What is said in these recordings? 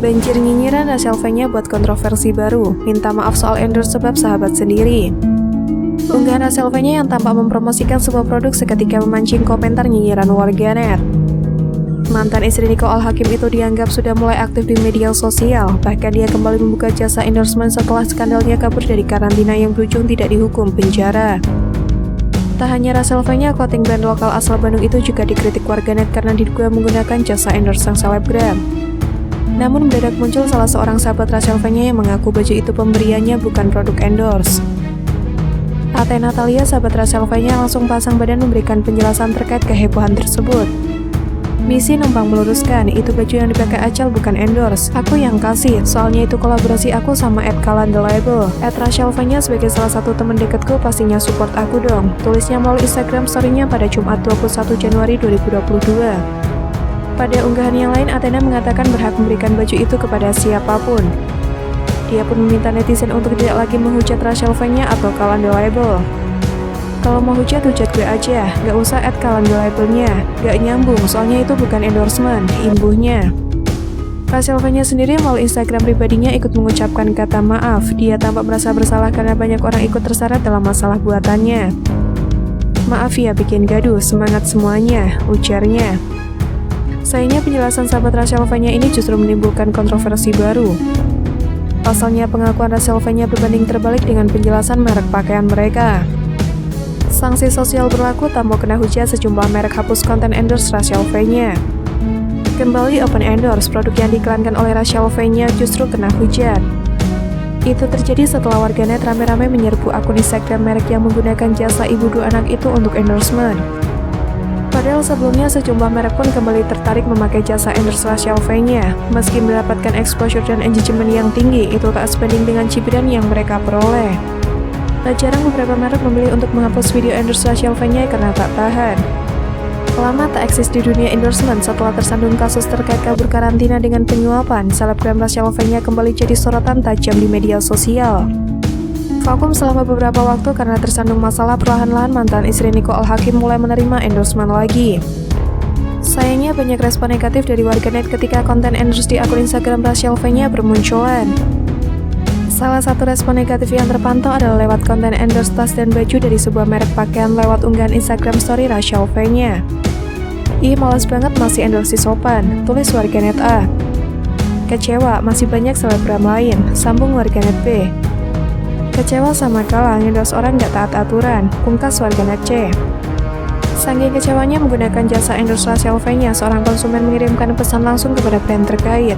Banjir nyinyiran Rachel V-nya buat kontroversi baru, minta maaf soal endorse sebab sahabat sendiri. Unggahan Rachel V-nya yang tampak mempromosikan sebuah produk seketika memancing komentar nyinyiran warganet. Mantan istri Niko Al-Hakim itu dianggap sudah mulai aktif di media sosial, bahkan dia kembali membuka jasa endorsement setelah skandalnya kabur dari karantina yang berujung tidak dihukum penjara. Tak hanya Rachel V-nya, clothing brand lokal asal Bandung itu juga dikritik warganet karena diduga menggunakan jasa endorse sang selebgram. Namun mendadak muncul salah seorang sahabat Rachel V-nya yang mengaku baju itu pemberiannya bukan produk endorse. Ate Natalia, sahabat Rachel V-nya, langsung pasang badan memberikan penjelasan terkait kehebohan tersebut. Misi numpang meluruskan, itu baju yang dipakai Acal bukan endorse, aku yang kasih, soalnya itu kolaborasi aku sama @Kalan The Label. Rachel V-nya sebagai salah satu teman dekatku pastinya support aku dong, tulisnya melalui Instagram story-nya pada Jumat 21 Januari 2022. Pada unggahan yang lain, Athena mengatakan berhak memberikan baju itu kepada siapapun. Dia pun meminta netizen untuk tidak lagi menghujat Rachel V-nya atau Kalan The Label. Kalau mau hujat gue aja, gak usah @Kalan The Label-nya, gak nyambung, soalnya itu bukan endorsement, imbuhnya. Rachel V-nya sendiri melalui Instagram pribadinya ikut mengucapkan kata maaf. Dia tampak merasa bersalah karena banyak orang ikut terseret dalam masalah buatannya. Maaf ya bikin gaduh, semangat semuanya, ujarnya. Sayangnya penjelasan sahabat Rachel V-nya ini justru menimbulkan kontroversi baru. Pasalnya pengakuan Rachel V-nya berbanding terbalik dengan penjelasan merek pakaian mereka. Sanksi sosial berlaku tak mau kena hujat, sejumlah merek hapus konten endorse Rachel V-nya. Kembali open endorse, produk yang diiklankan oleh Rachel V-nya justru kena hujat. Itu terjadi setelah warganet rame-rame menyerbu akun Instagram merek yang menggunakan jasa ibu dua anak itu untuk endorsement. Padahal sebelumnya sejumlah merek pun kembali tertarik memakai jasa endorse Rachel V-nya. Meski mendapatkan exposure dan engagement yang tinggi, itu tak sebanding dengan cibiran yang mereka peroleh. Tak jarang beberapa merek memilih untuk menghapus video endorse Rachel V-nya karena tak tahan. Lama tak eksis di dunia endorsement setelah tersandung kasus terkait kabur karantina dengan penyuapan, selebgram Rachel V-nya kembali jadi sorotan tajam di media sosial. Vakum selama beberapa waktu karena tersandung masalah, perlahan-lahan mantan istri Niko Al-Hakim mulai menerima endorsement lagi. Sayangnya banyak respon negatif dari warganet ketika konten endorse di akun Instagram Rachel V-nya bermunculan. Salah satu respon negatif yang terpantau adalah lewat konten endorse tas dan baju dari sebuah merek pakaian lewat unggahan Instagram story Rachel V-nya. Ih, malas banget masih endorse sopan, tulis warganet A. Kecewa, masih banyak selebgram lain, sambung warganet B. Kecewa sama Kalang, endorse orang gak taat aturan, pungkas warganet C. Saking kecewanya menggunakan jasa endorse Rachel V-nya, seorang konsumen mengirimkan pesan langsung kepada brand terkait.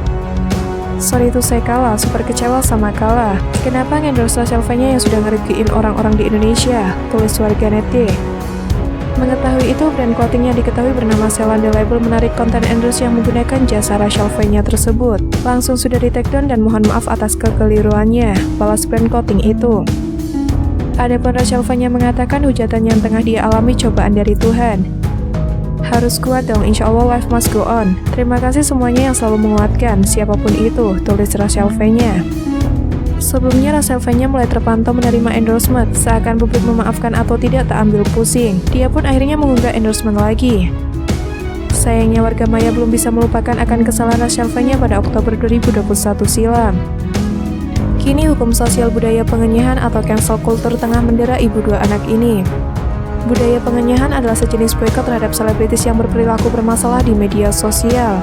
Sorry to say Kala, super kecewa sama Kala. Kenapa endorse Rachel V-nya yang sudah ngerugiin orang-orang di Indonesia? Tulis warganet D. Mengetahui itu, brand clothing yang diketahui bernama Kalan The Label menarik konten endorse yang menggunakan jasa Rachel V-nya tersebut. Langsung sudah di take down dan mohon maaf atas kekeliruannya, balas brand clothing itu. Adapun Rachel V-nya mengatakan hujatan yang tengah dia alami cobaan dari Tuhan. Harus kuat dong, insya Allah life must go on. Terima kasih semuanya yang selalu menguatkan, siapapun itu, tulis Rachel V-nya. Sebelumnya Rachel V-nya mulai terpantau menerima endorsement, seakan publik memaafkan atau tidak tak ambil pusing. Dia pun akhirnya mengunggah endorsement lagi. Sayangnya warga maya belum bisa melupakan akan kesalahan Rachel V-nya pada Oktober 2021 silam. Kini hukum sosial budaya pengenyahan atau cancel culture tengah mendera ibu dua anak ini. Budaya pengenyahan adalah sejenis boykot terhadap selebritis yang berperilaku bermasalah di media sosial.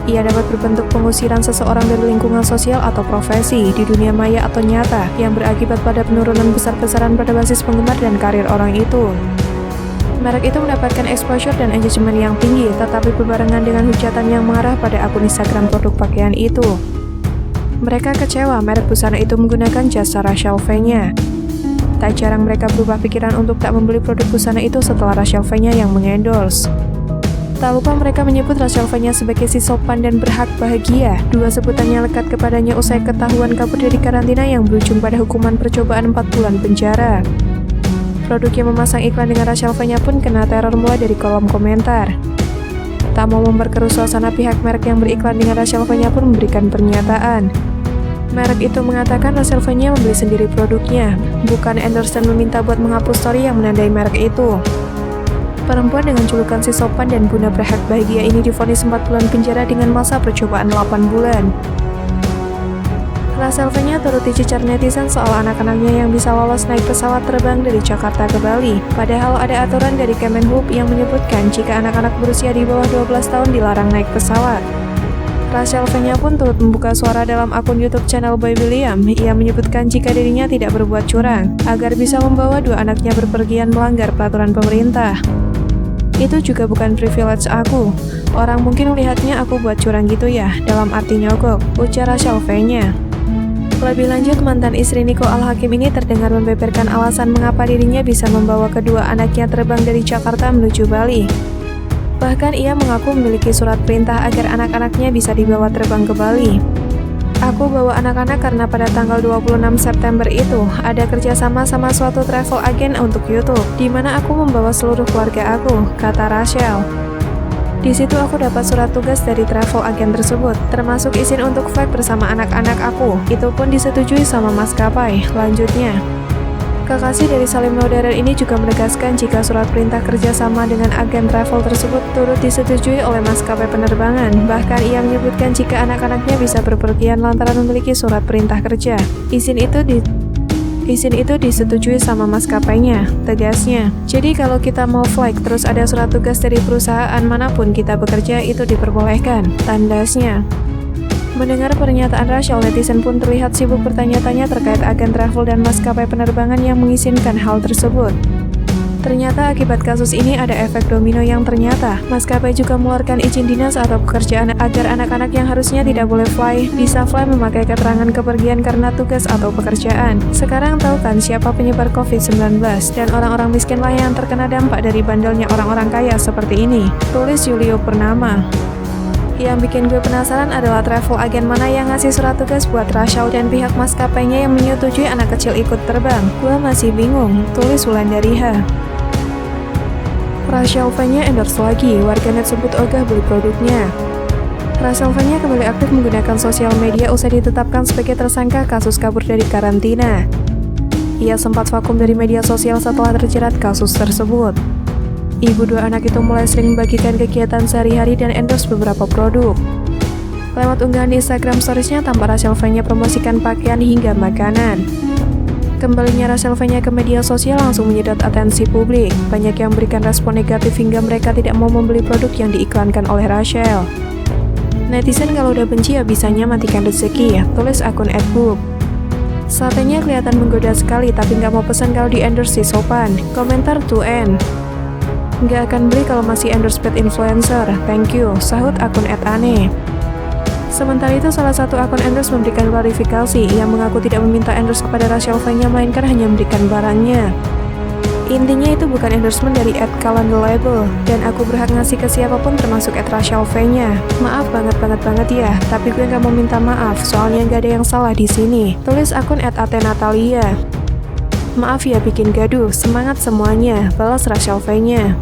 Ia dapat berbentuk pengusiran seseorang dari lingkungan sosial atau profesi di dunia maya atau nyata yang berakibat pada penurunan besar-besaran pada basis penggemar dan karir orang itu. Merek itu mendapatkan exposure dan engagement yang tinggi, tetapi berbarengan dengan hujatan yang mengarah pada akun Instagram produk pakaian itu. Mereka kecewa merek busana itu menggunakan jasa Rachel V-nya. Tak jarang mereka berubah pikiran untuk tak membeli produk busana itu setelah Rachel V-nya yang mengendorse. Tak lupa mereka menyebut Rachel V-nya sebagai si sopan dan berhak bahagia. Dua sebutannya lekat kepadanya usai ketahuan kabur dari karantina yang berujung pada hukuman percobaan 4 bulan penjara. Produk yang memasang iklan dengan Rachel V-nya pun kena teror mulai dari kolom komentar. Tak mau memperkeruh suasana, pihak merek yang beriklan dengan Rachel V-nya pun memberikan pernyataan. Merek itu mengatakan Rachel V-nya membeli sendiri produknya, bukan endorse dan meminta buat menghapus story yang menandai merek itu. Perempuan dengan julukan si sopan dan Bunda Berhak Bahagia ini divonis 4 bulan penjara dengan masa percobaan 8 bulan. Rachel V-nya turut dicecar netizen soal anak-anaknya yang bisa lolos naik pesawat terbang dari Jakarta ke Bali. Padahal ada aturan dari Kemenhub yang menyebutkan jika anak-anak berusia di bawah 12 tahun dilarang naik pesawat. Rachel V-nya pun turut membuka suara dalam akun YouTube channel Boy William. Ia menyebutkan jika dirinya tidak berbuat curang, agar bisa membawa 2 anaknya berpergian melanggar peraturan pemerintah. Itu juga bukan privilege aku. Orang mungkin melihatnya aku buat curang gitu ya, dalam arti nyogok, ujar Rachel V-nya. Lebih lanjut, mantan istri Niko Al-Hakim ini terdengar membeberkan alasan mengapa dirinya bisa membawa kedua anaknya terbang dari Jakarta menuju Bali. Bahkan ia mengaku memiliki surat perintah agar anak-anaknya bisa dibawa terbang ke Bali. Aku bawa anak-anak karena pada tanggal 26 September itu ada kerjasama sama suatu travel agent untuk YouTube, di mana aku membawa seluruh keluarga aku, kata Rachel. Di situ aku dapat surat tugas dari travel agent tersebut, termasuk izin untuk flight bersama anak-anak aku. Itu pun disetujui sama maskapai, lanjutnya. Kekasih dari Salim Lauderer ini juga menegaskan jika surat perintah kerjasama dengan agen travel tersebut turut disetujui oleh maskapai penerbangan. Bahkan ia menyebutkan jika anak-anaknya bisa berpergian lantaran memiliki surat perintah kerja. Izin itu disetujui sama maskapainya, tegasnya. Jadi kalau kita mau flight terus ada surat tugas dari perusahaan manapun kita bekerja itu diperbolehkan, tandasnya. Mendengar pernyataan Rachel, netizen pun terlihat sibuk bertanya-tanya terkait agen travel dan maskapai penerbangan yang mengizinkan hal tersebut. Ternyata akibat kasus ini ada efek domino yang ternyata maskapai juga mengeluarkan izin dinas atau pekerjaan agar anak-anak yang harusnya tidak boleh fly, bisa fly memakai keterangan kepergian karena tugas atau pekerjaan. Sekarang tahu kan siapa penyebar COVID-19 dan orang-orang miskinlah yang terkena dampak dari bandelnya orang-orang kaya seperti ini, tulis Julio Purnama. Yang bikin gue penasaran adalah travel agen mana yang ngasih surat tugas buat Rachel dan pihak maskapainya yang menyetujui anak kecil ikut terbang. Gue masih bingung, tulis Wulandariha. Rachel V-nya endorse lagi, warganet sebut ogah beli produknya. Rachel V-nya kembali aktif menggunakan sosial media usai ditetapkan sebagai tersangka kasus kabur dari karantina. Ia sempat vakum dari media sosial setelah terjerat kasus tersebut. Ibu 2 anak itu mulai sering membagikan kegiatan sehari-hari dan endorse beberapa produk. Lewat unggahan di Instagram Stories-nya, tampak Rachel V-nya promosikan pakaian hingga makanan. Kembalinya Rachel V-nya ke media sosial langsung menyedot atensi publik. Banyak yang memberikan respon negatif hingga mereka tidak mau membeli produk yang diiklankan oleh Rachel. Netizen kalau udah benci ya bisanya matikan rezeki, tulis akun @book. Satenya kelihatan menggoda sekali tapi nggak mau pesan kalau di endorse si sopan, komentar 2N. Nggak akan beli kalau masih endorse paid influencer, thank you, sahut akun @ane. Sementara itu, salah satu akun endorse memberikan klarifikasi yang mengaku tidak meminta endorse kepada Rachel V-nya, melainkan hanya memberikan barangnya. Intinya itu bukan endorsement dari @kalandalabel, dan aku berhak ngasih ke siapapun termasuk @Rachel V-nya. Maaf banget ya, tapi gue nggak mau minta maaf, soalnya nggak ada yang salah di sini, tulis akun @atenatalia. Maaf ya bikin gaduh, semangat semuanya, balas Rachel V-nya.